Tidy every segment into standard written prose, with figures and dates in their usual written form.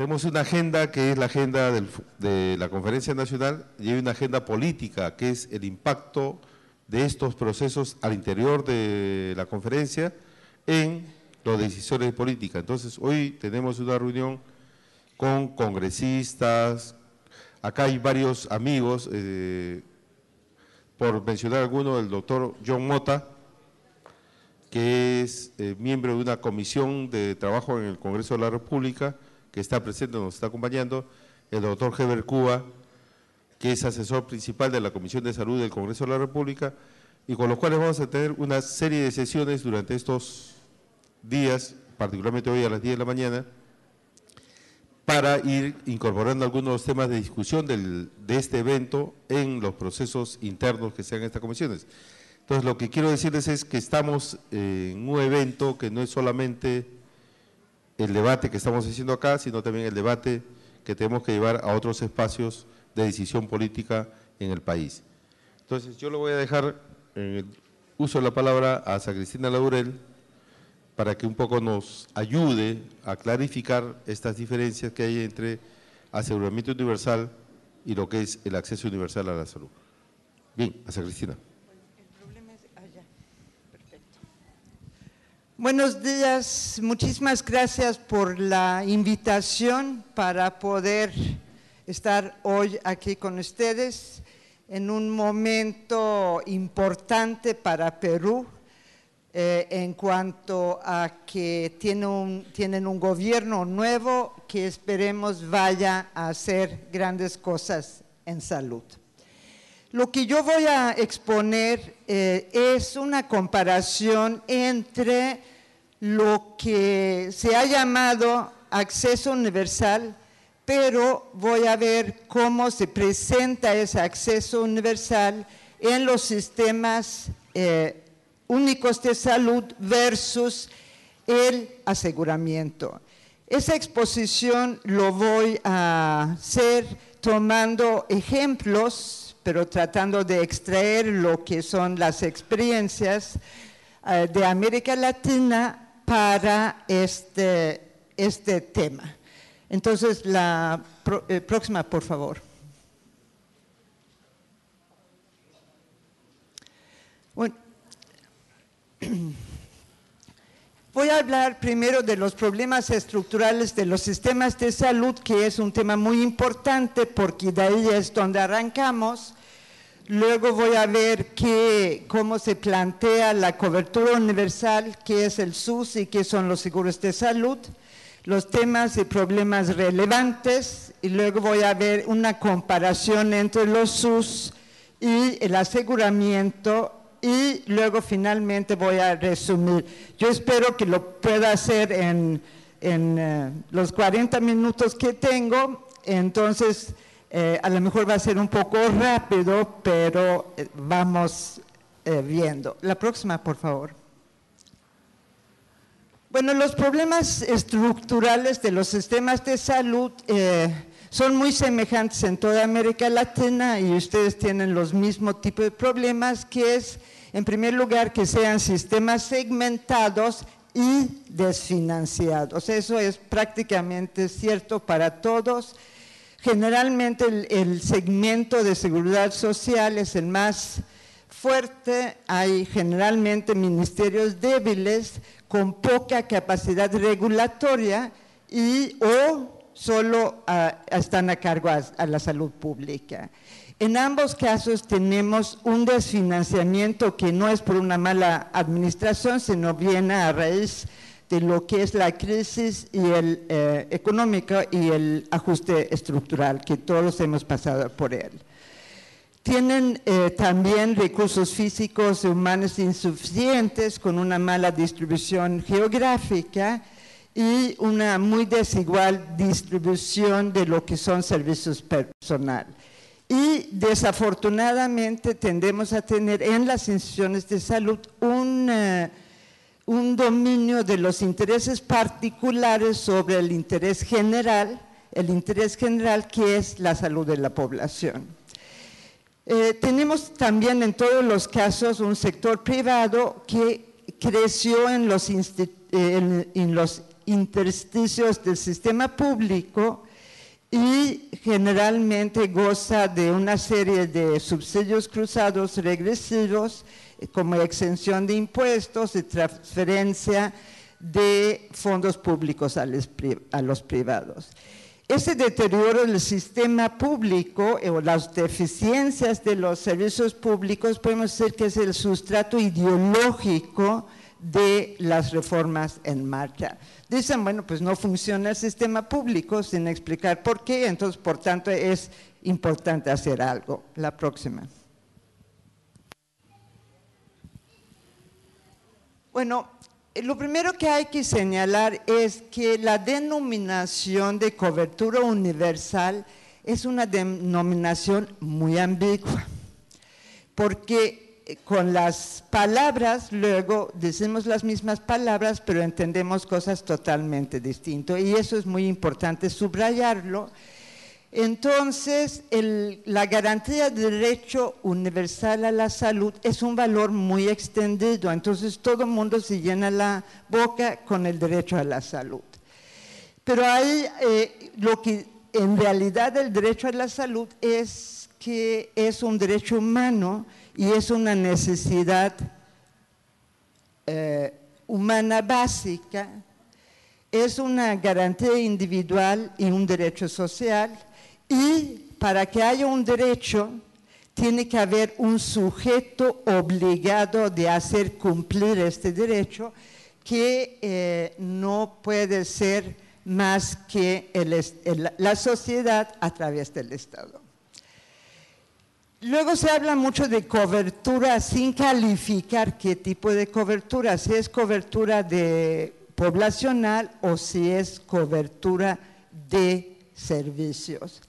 Tenemos una agenda que es la agenda de la Conferencia Nacional y hay una agenda política que es el impacto de estos procesos al interior de la conferencia en las decisiones de política. Entonces, hoy tenemos una reunión con congresistas, acá hay varios amigos, por mencionar alguno, el doctor John Mota, que es miembro de una comisión de trabajo en el Congreso de la República, que está presente, nos está acompañando, el doctor Heber Cuba, que es asesor principal de la Comisión de Salud del Congreso de la República, y con los cuales vamos a tener una serie de sesiones durante estos días, particularmente hoy a las 10 de la mañana, para ir incorporando algunos temas de discusión de este evento en los procesos internos que sean estas comisiones. Entonces, lo que quiero decirles es que estamos en un evento que no es solamente el debate que estamos haciendo acá, sino también el debate que tenemos que llevar a otros espacios de decisión política en el país. Entonces, yo le voy a dejar en el uso de la palabra a Sara Cristina Laurel para que un poco nos ayude a clarificar estas diferencias que hay entre aseguramiento universal y lo que es el acceso universal a la salud. Bien, a Sara Cristina. Buenos días, muchísimas gracias por la invitación para poder estar hoy aquí con ustedes en un momento importante para Perú en cuanto a que tienen un gobierno nuevo que esperemos vaya a hacer grandes cosas en salud. Lo que yo voy a exponer es una comparación entre lo que se ha llamado acceso universal, pero voy a ver cómo se presenta ese acceso universal en los sistemas únicos de salud versus el aseguramiento. Esa exposición lo voy a hacer tomando ejemplos, pero tratando de extraer lo que son las experiencias de América Latina para este tema. Entonces, la próxima, por favor. Bueno, voy a hablar primero de los problemas estructurales de los sistemas de salud, que es un tema muy importante porque de ahí es donde arrancamos. Luego voy a ver cómo se plantea la cobertura universal, qué es el SUS y qué son los seguros de salud, los temas y problemas relevantes, y luego voy a ver una comparación entre los SUS y el aseguramiento, y luego finalmente voy a resumir. Yo espero que lo pueda hacer en los 40 minutos que tengo, entonces a lo mejor va a ser un poco rápido, pero vamos viendo. La próxima, por favor. Bueno, los problemas estructurales de los sistemas de salud son muy semejantes en toda América Latina y ustedes tienen los mismos tipos de problemas, que es, en primer lugar, que sean sistemas segmentados y desfinanciados. Eso es prácticamente cierto para todos. Generalmente el segmento de seguridad social es el más fuerte, hay generalmente ministerios débiles con poca capacidad regulatoria o solo están a cargo a la salud pública. En ambos casos tenemos un desfinanciamiento que no es por una mala administración, sino viene a raíz de lo que es la crisis y económica y el ajuste estructural, que todos hemos pasado por él. Tienen también recursos físicos y humanos insuficientes, con una mala distribución geográfica y una muy desigual distribución de lo que son servicios personal. Y desafortunadamente tendemos a tener en las instituciones de salud un dominio de los intereses particulares sobre el interés general que es la salud de la población. Tenemos también en todos los casos un sector privado que creció en los intersticios del sistema público y generalmente goza de una serie de subsidios cruzados regresivos, como exención de impuestos y transferencia de fondos públicos a los privados. Ese deterioro del sistema público o las deficiencias de los servicios públicos podemos decir que es el sustrato ideológico de las reformas en marcha. Dicen, bueno, pues no funciona el sistema público sin explicar por qué, entonces por tanto es importante hacer algo. La próxima. Bueno, lo primero que hay que señalar es que la denominación de cobertura universal es una denominación muy ambigua, porque con las palabras luego decimos las mismas palabras, pero entendemos cosas totalmente distintas, y eso es muy importante subrayarlo. Entonces, la garantía de derecho universal a la salud es un valor muy extendido, entonces todo el mundo se llena la boca con el derecho a la salud. Pero hay lo que en realidad el derecho a la salud es que es un derecho humano y es una necesidad humana básica, es una garantía individual y un derecho social. Y para que haya un derecho, tiene que haber un sujeto obligado de hacer cumplir este derecho, que no puede ser más que la sociedad a través del Estado. Luego se habla mucho de cobertura sin calificar qué tipo de cobertura, si es cobertura poblacional o si es cobertura de servicios.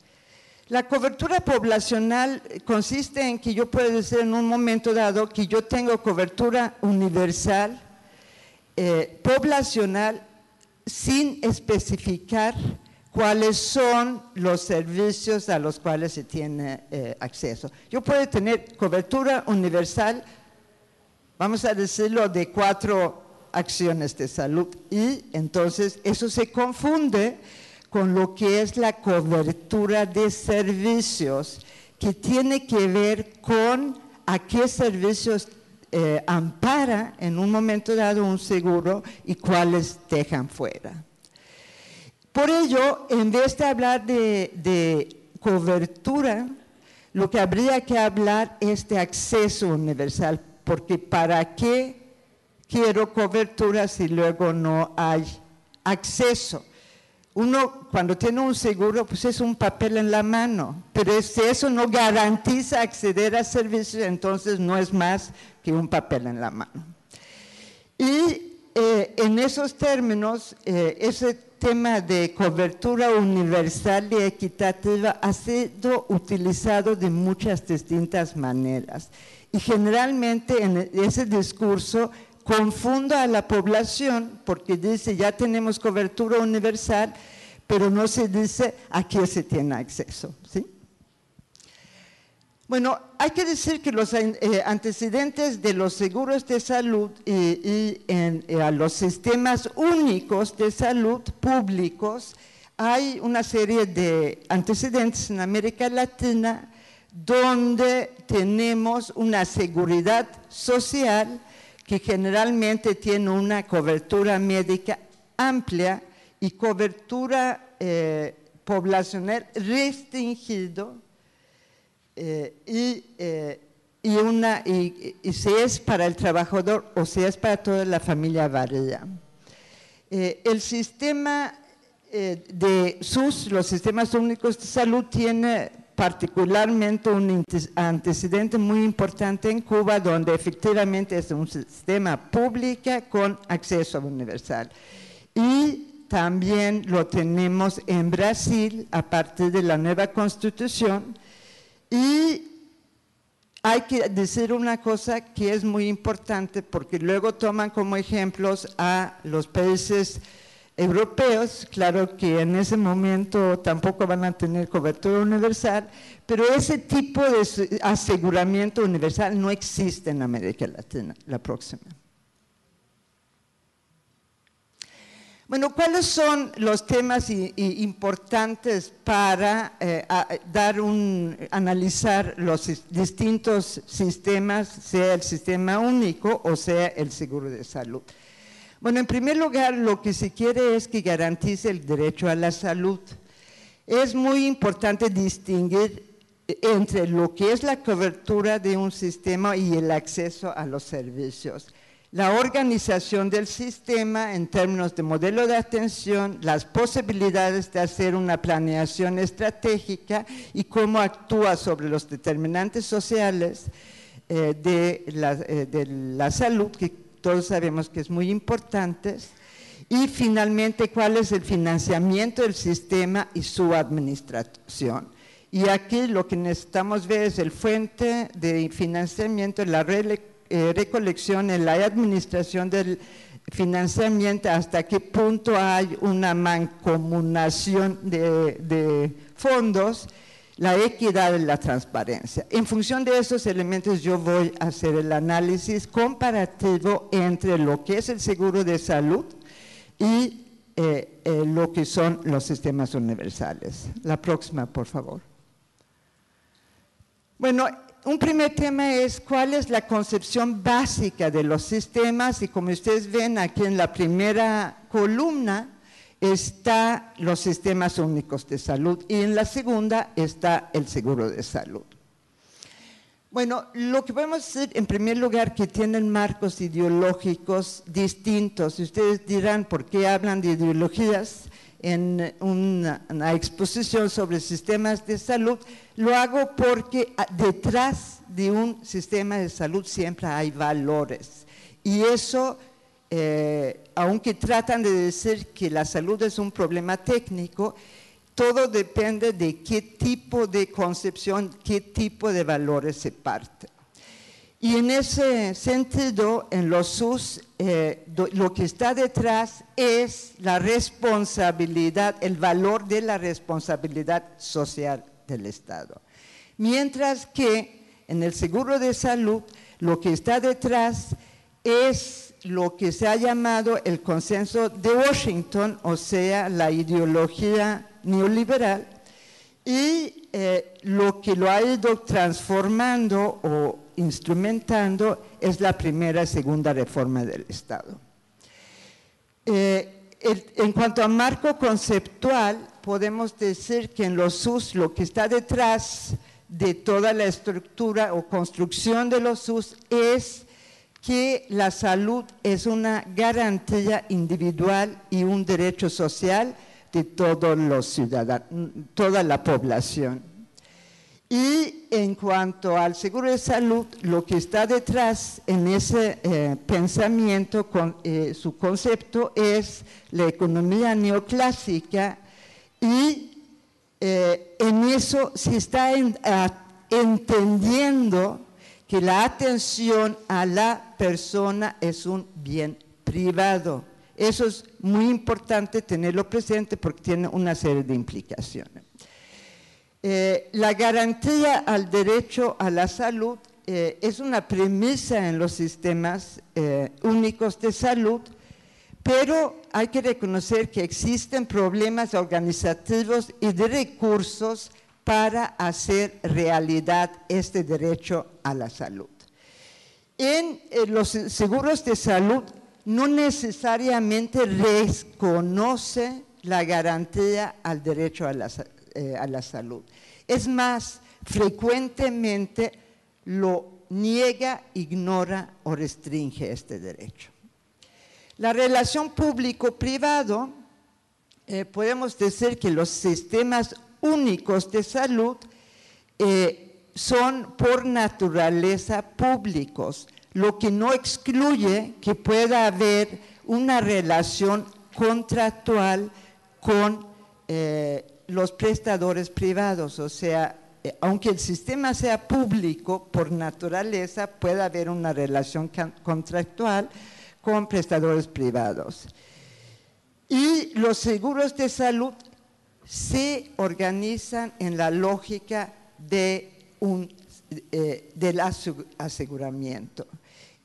La cobertura poblacional consiste en que yo puedo decir en un momento dado que yo tengo cobertura universal, poblacional, sin especificar cuáles son los servicios a los cuales se tiene acceso. Yo puedo tener cobertura universal, vamos a decirlo, de 4 acciones de salud, y entonces eso se confunde con lo que es la cobertura de servicios, que tiene que ver con a qué servicios ampara en un momento dado un seguro y cuáles dejan fuera. Por ello, en vez de hablar de cobertura, lo que habría que hablar es de acceso universal, porque ¿para qué quiero cobertura si luego no hay acceso? Uno cuando tiene un seguro, pues es un papel en la mano, pero si eso no garantiza acceder a servicios, entonces no es más que un papel en la mano. Y en esos términos, ese tema de cobertura universal y equitativa ha sido utilizado de muchas distintas maneras. Y generalmente en ese discurso confundo a la población porque dice ya tenemos cobertura universal, pero no se dice a qué se tiene acceso, ¿sí? Bueno, hay que decir que los antecedentes de los seguros de salud y a los sistemas únicos de salud públicos, hay una serie de antecedentes en América Latina donde tenemos una seguridad social que generalmente tiene una cobertura médica amplia y cobertura poblacional restringido, y si es para el trabajador o si es para toda la familia varía. El sistema los sistemas únicos de salud tiene particularmente un antecedente muy importante en Cuba, donde efectivamente es un sistema público con acceso universal. Y también lo tenemos en Brasil a partir de la nueva Constitución. Y hay que decir una cosa que es muy importante, porque luego toman como ejemplos a los países europeos. Claro que en ese momento tampoco van a tener cobertura universal, pero ese tipo de aseguramiento universal no existe en América Latina. La próxima. Bueno, ¿cuáles son los temas importantes para analizar los distintos sistemas, sea el sistema único o sea el seguro de salud? Bueno, en primer lugar, lo que se quiere es que garantice el derecho a la salud. Es muy importante distinguir entre lo que es la cobertura de un sistema y el acceso a los servicios. La organización del sistema en términos de modelo de atención, las posibilidades de hacer una planeación estratégica y cómo actúa sobre los determinantes sociales de la salud, que todos sabemos que es muy importante, y finalmente cuál es el financiamiento del sistema y su administración. Y aquí lo que necesitamos ver es el fuente de financiamiento, la recolección en la administración del financiamiento, hasta qué punto hay una mancomunación de fondos, la equidad y la transparencia. En función de esos elementos yo voy a hacer el análisis comparativo entre lo que es el seguro de salud y lo que son los sistemas universales. La próxima, por favor. Bueno, un primer tema es cuál es la concepción básica de los sistemas, y como ustedes ven aquí en la primera columna está los sistemas únicos de salud y en la segunda está el seguro de salud. Bueno, lo que podemos decir en primer lugar que tienen marcos ideológicos distintos. Ustedes dirán, ¿por qué hablan de ideologías en una exposición sobre sistemas de salud? Lo hago porque detrás de un sistema de salud siempre hay valores. Y eso, aunque tratan de decir que la salud es un problema técnico, todo depende de qué tipo de concepción, qué tipo de valores se parte. Y en ese sentido, en los SUS, lo que está detrás es la responsabilidad, el valor de la responsabilidad social del Estado. Mientras que en el seguro de salud, lo que está detrás es lo que se ha llamado el consenso de Washington, o sea, la ideología neoliberal, y lo que lo ha ido transformando o instrumentando es la primera y segunda reforma del Estado. En cuanto a marco conceptual, podemos decir que en los SUS lo que está detrás de toda la estructura o construcción de los SUS es que la salud es una garantía individual y un derecho social de todos los ciudadanos, toda la población. Y en cuanto al seguro de salud, lo que está detrás en ese pensamiento, su concepto es la economía neoclásica, y en eso se está entendiendo que la atención a la persona es un bien privado. Eso es muy importante tenerlo presente porque tiene una serie de implicaciones. La garantía al derecho a la salud es una premisa en los sistemas únicos de salud, pero hay que reconocer que existen problemas organizativos y de recursos para hacer realidad este derecho a la salud. En los seguros de salud no necesariamente reconoce la garantía al derecho a la salud. Es más, frecuentemente lo niega, ignora o restringe este derecho. La relación público-privado, podemos decir que los sistemas únicos de salud son por naturaleza públicos, lo que no excluye que pueda haber una relación contractual con los prestadores privados, o sea, aunque el sistema sea público, por naturaleza puede haber una relación contractual con prestadores privados. Y los seguros de salud se organizan en la lógica del aseguramiento.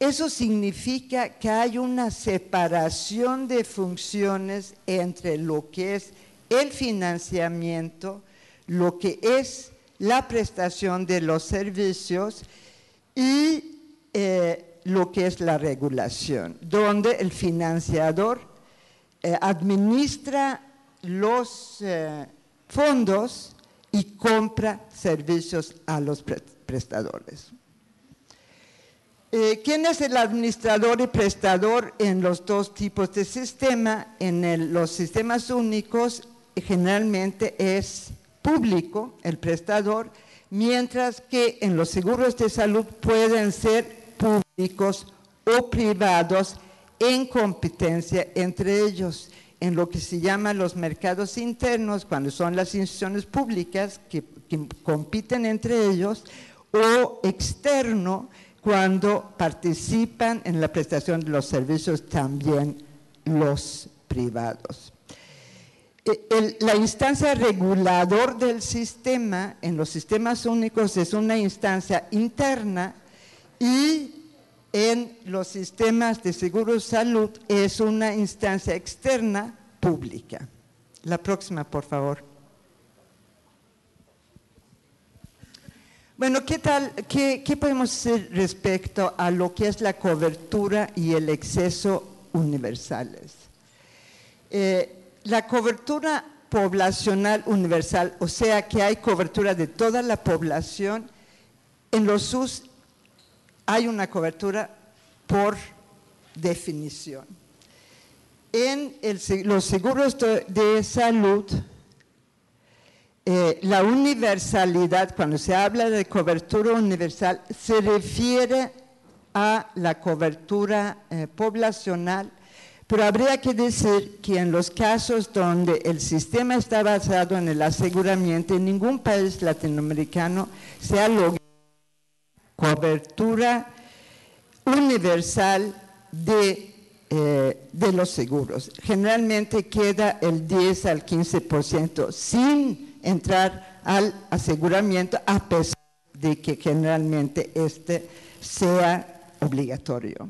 Eso significa que hay una separación de funciones entre lo que es el financiamiento, lo que es la prestación de los servicios y lo que es la regulación, donde el financiador administra los fondos y compra servicios a los prestadores. ¿Quién es el administrador y prestador en los dos tipos de sistema? En los sistemas únicos generalmente es público el prestador, mientras que en los seguros de salud pueden ser públicos o privados en competencia entre ellos, en lo que se llama los mercados internos, cuando son las instituciones públicas que compiten entre ellos, o externo, cuando participan en la prestación de los servicios también los privados. La instancia regulador del sistema en los sistemas únicos es una instancia interna y en los sistemas de seguro de salud es una instancia externa pública. La próxima, por favor. Bueno, ¿qué podemos decir respecto a lo que es la cobertura y el acceso universales? La cobertura poblacional universal, o sea que hay cobertura de toda la población, en los SUS hay una cobertura por definición. En los seguros de salud, la universalidad, cuando se habla de cobertura universal, se refiere a la cobertura poblacional, pero habría que decir que en los casos donde el sistema está basado en el aseguramiento, en ningún país latinoamericano se ha logrado cobertura universal de los seguros. Generalmente queda el 10 al 15% sin entrar al aseguramiento, a pesar de que generalmente este sea obligatorio.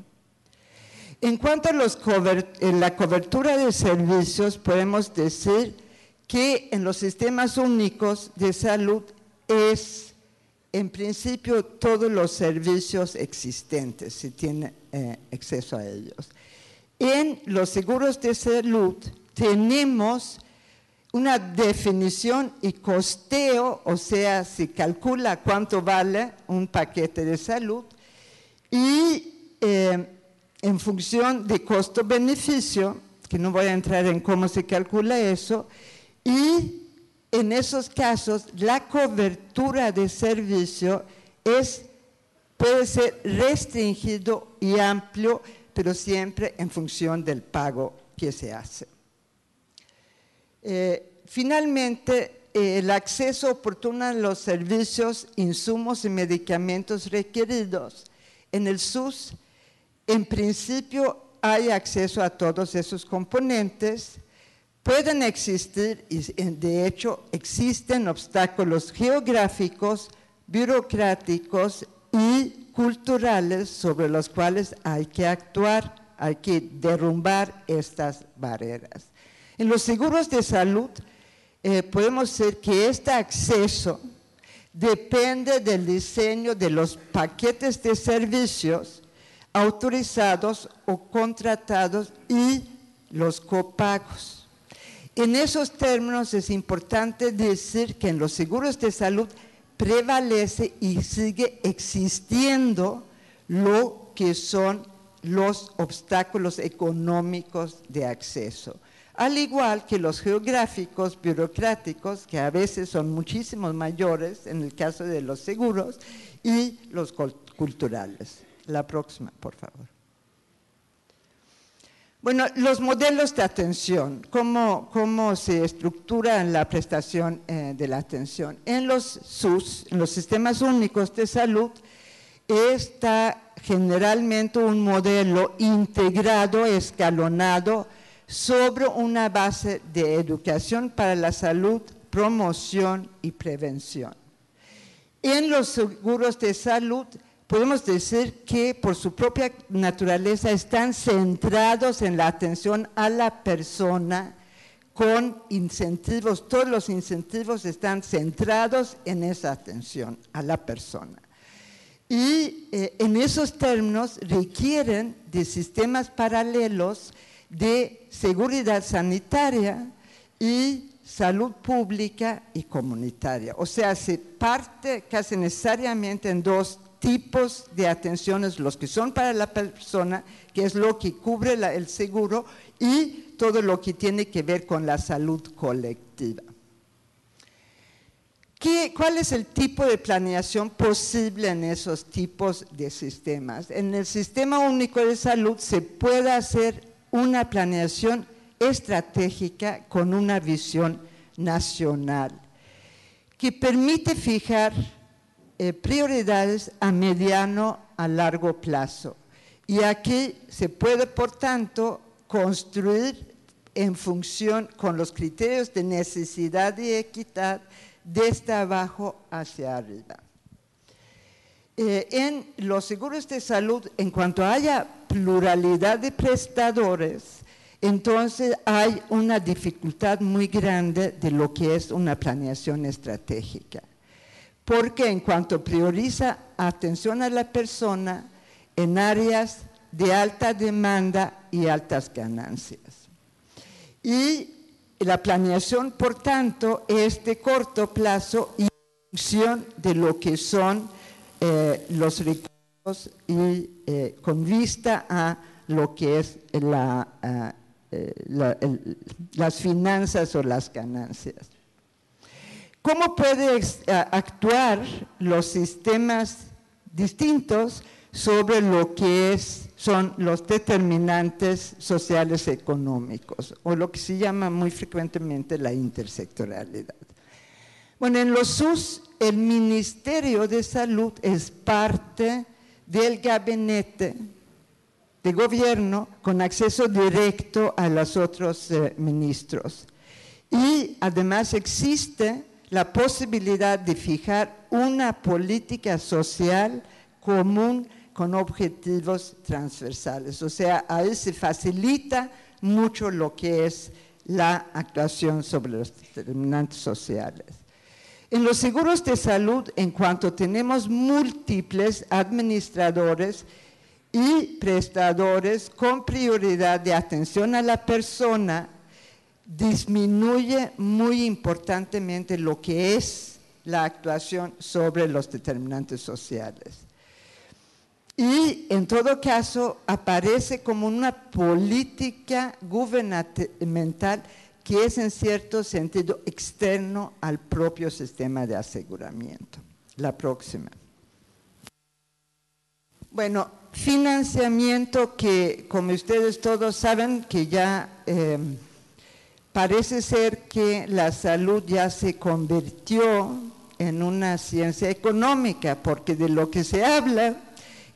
En cuanto a la cobertura de servicios, podemos decir que en los sistemas únicos de salud es, en principio, todos los servicios existentes, se tiene acceso a ellos. En los seguros de salud tenemos una definición y costeo, o sea, se calcula cuánto vale un paquete de salud y en función de costo-beneficio, que no voy a entrar en cómo se calcula eso, y en esos casos la cobertura de servicio puede ser restringido y amplio, pero siempre en función del pago que se hace. Finalmente, el acceso oportuno a los servicios, insumos y medicamentos requeridos. En el SUS, en principio, hay acceso a todos esos componentes. Pueden existir, y de hecho existen obstáculos geográficos, burocráticos y culturales sobre los cuales hay que actuar, hay que derrumbar estas barreras. En los seguros de salud podemos decir que este acceso depende del diseño de los paquetes de servicios autorizados o contratados y los copagos. En esos términos es importante decir que en los seguros de salud prevalece y sigue existiendo lo que son los obstáculos económicos de acceso, al igual que los geográficos, burocráticos, que a veces son muchísimos mayores en el caso de los seguros, y los culturales. La próxima, por favor. Bueno, los modelos de atención, cómo se estructura la prestación de la atención. En los SUS, en los sistemas únicos de salud, está generalmente un modelo integrado, escalonado, sobre una base de educación para la salud, promoción y prevención. En los seguros de salud podemos decir que por su propia naturaleza están centrados en la atención a la persona con incentivos, todos los incentivos están centrados en esa atención a la persona. Y en esos términos requieren de sistemas paralelos de seguridad sanitaria y salud pública y comunitaria. O sea, se parte casi necesariamente en dos tipos de atenciones, los que son para la persona, que es lo que cubre el seguro, y todo lo que tiene que ver con la salud colectiva. ¿Cuál es el tipo de planeación posible en esos tipos de sistemas? En el Sistema Único de Salud se puede hacer una planeación estratégica con una visión nacional que permite fijar prioridades a mediano, a largo plazo. Y aquí se puede, por tanto, construir en función con los criterios de necesidad y equidad desde abajo hacia arriba. En los seguros de salud, en cuanto haya pluralidad de prestadores, entonces hay una dificultad muy grande de lo que es una planeación estratégica. Porque en cuanto prioriza atención a la persona en áreas de alta demanda y altas ganancias. Y la planeación, por tanto, es de corto plazo y en función de lo que son los recursos y con vista a lo que es las finanzas o las ganancias. ¿Cómo pueden actuar los sistemas distintos sobre lo que son los determinantes sociales económicos, o lo que se llama muy frecuentemente la intersectorialidad? Bueno, en los SUS, el Ministerio de Salud es parte del gabinete de gobierno con acceso directo a los otros ministros. Y además existe la posibilidad de fijar una política social común con objetivos transversales. O sea, ahí se facilita mucho lo que es la actuación sobre los determinantes sociales. En los seguros de salud, en cuanto tenemos múltiples administradores y prestadores con prioridad de atención a la persona, disminuye muy importantemente lo que es la actuación sobre los determinantes sociales. Y en todo caso aparece como una política gubernamental que es en cierto sentido externo al propio sistema de aseguramiento. La próxima. Bueno, financiamiento que, como ustedes todos saben, que ya parece ser que la salud ya se convirtió en una ciencia económica, porque de lo que se habla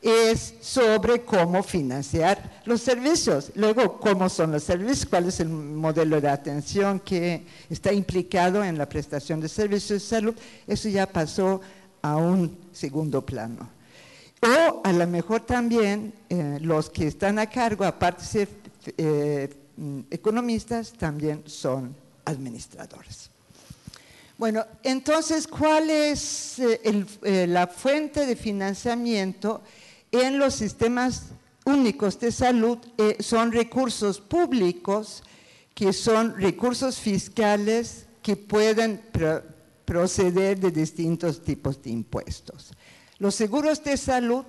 es sobre cómo financiar los servicios. Luego, cómo son los servicios, cuál es el modelo de atención que está implicado en la prestación de servicios de salud, eso ya pasó a un segundo plano. O a lo mejor también los que están a cargo, aparte de ser economistas, también son administradores. Bueno, entonces, ¿cuál es la fuente de financiamiento en los sistemas únicos de salud? Son recursos públicos, que son recursos fiscales que pueden proceder de distintos tipos de impuestos. Los seguros de salud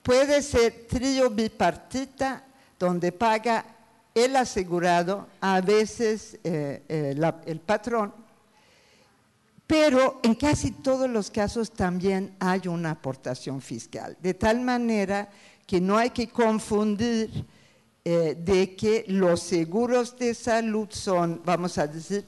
puede ser trío bipartita, donde paga el asegurado, a veces el patrón, pero en casi todos los casos también hay una aportación fiscal, de tal manera que no hay que confundir de que los seguros de salud son, vamos a decir,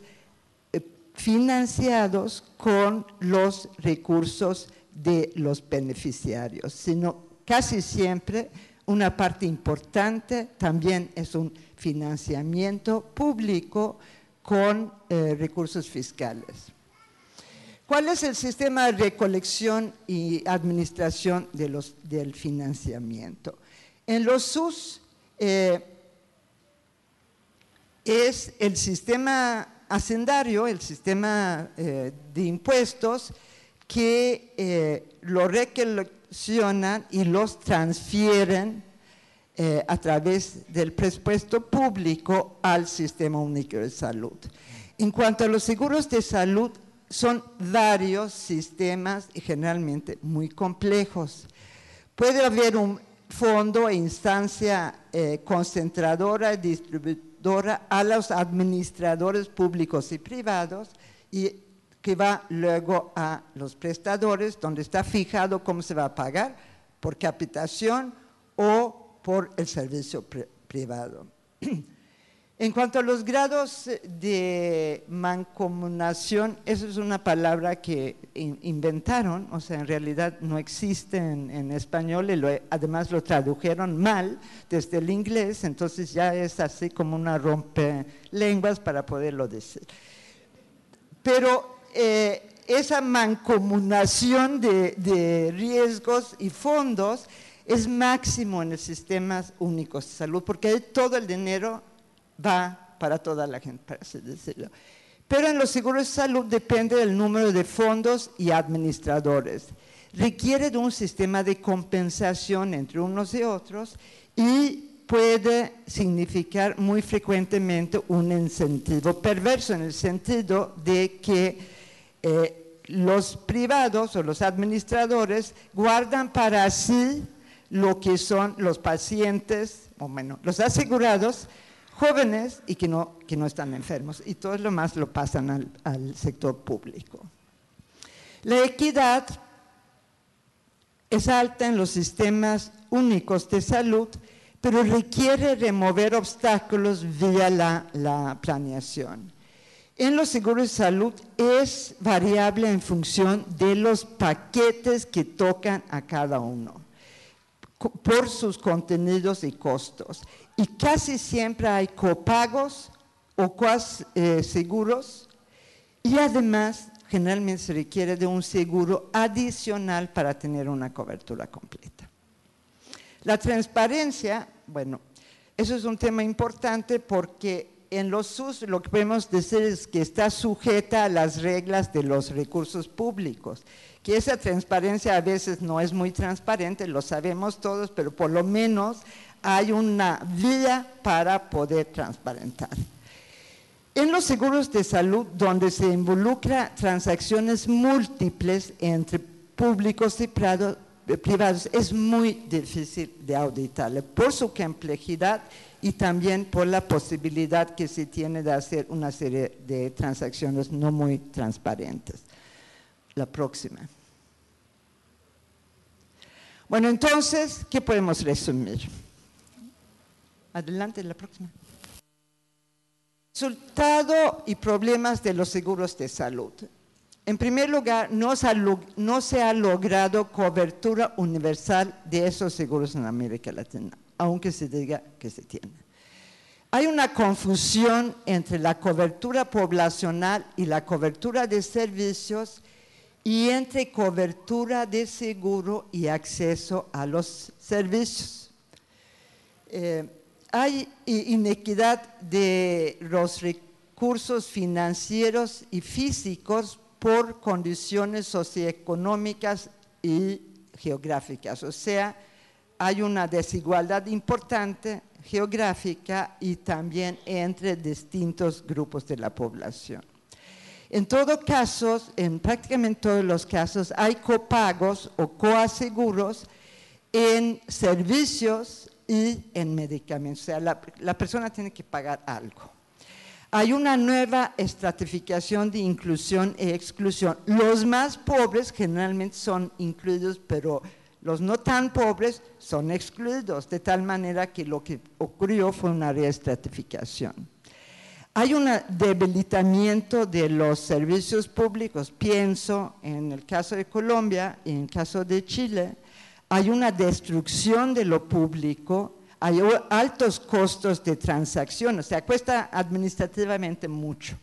financiados con los recursos de los beneficiarios, sino casi siempre una parte importante también es un financiamiento público con recursos fiscales. ¿Cuál es el sistema de recolección y administración del financiamiento? En los SUS es el sistema hacendario, el sistema de impuestos que lo recoleccionan y los transfieren a través del presupuesto público al Sistema Único de Salud. En cuanto a los seguros de salud, son varios sistemas y generalmente muy complejos. Puede haber un fondo e instancia concentradora y distribuidora a los administradores públicos y privados y que va luego a los prestadores, donde está fijado cómo se va a pagar, por capitación o por el servicio privado. En cuanto a los grados de mancomunación, eso es una palabra que inventaron, o sea, en realidad no existe en español y además lo tradujeron mal desde el inglés, entonces ya es así como una rompelenguas para poderlo decir. Pero esa mancomunación de riesgos y fondos es máximo en los sistemas únicos de salud, porque ahí todo el dinero va para toda la gente, para así decirlo. Pero en los seguros de salud depende del número de fondos y administradores. Requiere de un sistema de compensación entre unos y otros y puede significar muy frecuentemente un incentivo perverso, en el sentido de que los privados o los administradores guardan para sí lo que son los pacientes, o menos, los asegurados, jóvenes y que no están enfermos, y todo lo más lo pasan al sector público. La equidad es alta en los sistemas únicos de salud, pero requiere remover obstáculos vía la planeación. En los seguros de salud es variable en función de los paquetes que tocan a cada uno, por sus contenidos y costos. Y casi siempre hay copagos o seguros, y además generalmente se requiere de un seguro adicional para tener una cobertura completa. La transparencia, bueno, eso es un tema importante porque en los SUS lo que podemos decir es que está sujeta a las reglas de los recursos públicos, que esa transparencia a veces no es muy transparente, lo sabemos todos, pero por lo menos hay una vía para poder transparentar. En los seguros de salud, donde se involucra transacciones múltiples entre públicos y privados, es muy difícil de auditarle por su complejidad y también por la posibilidad que se tiene de hacer una serie de transacciones no muy transparentes. La próxima. Bueno, entonces, ¿qué podemos resumir? Adelante, la próxima. Resultado y problemas de los seguros de salud. En primer lugar, no se ha logrado cobertura universal de esos seguros en América Latina, aunque se diga que se tiene. Hay una confusión entre la cobertura poblacional y la cobertura de servicios y entre cobertura de seguro y acceso a los servicios. Hay inequidad de los recursos financieros y físicos por condiciones socioeconómicas y geográficas, o sea, hay una desigualdad importante geográfica y también entre distintos grupos de la población. En todo caso, en prácticamente todos los casos, hay copagos o coaseguros en servicios y en medicamentos, o sea, la persona tiene que pagar algo. Hay una nueva estratificación de inclusión e exclusión. Los más pobres generalmente son incluidos, pero los no tan pobres son excluidos, de tal manera que lo que ocurrió fue una reestratificación. Hay un debilitamiento de los servicios públicos, pienso en el caso de Colombia y en el caso de Chile. Hay una destrucción de lo público, hay altos costos de transacción, o sea, cuesta administrativamente mucho.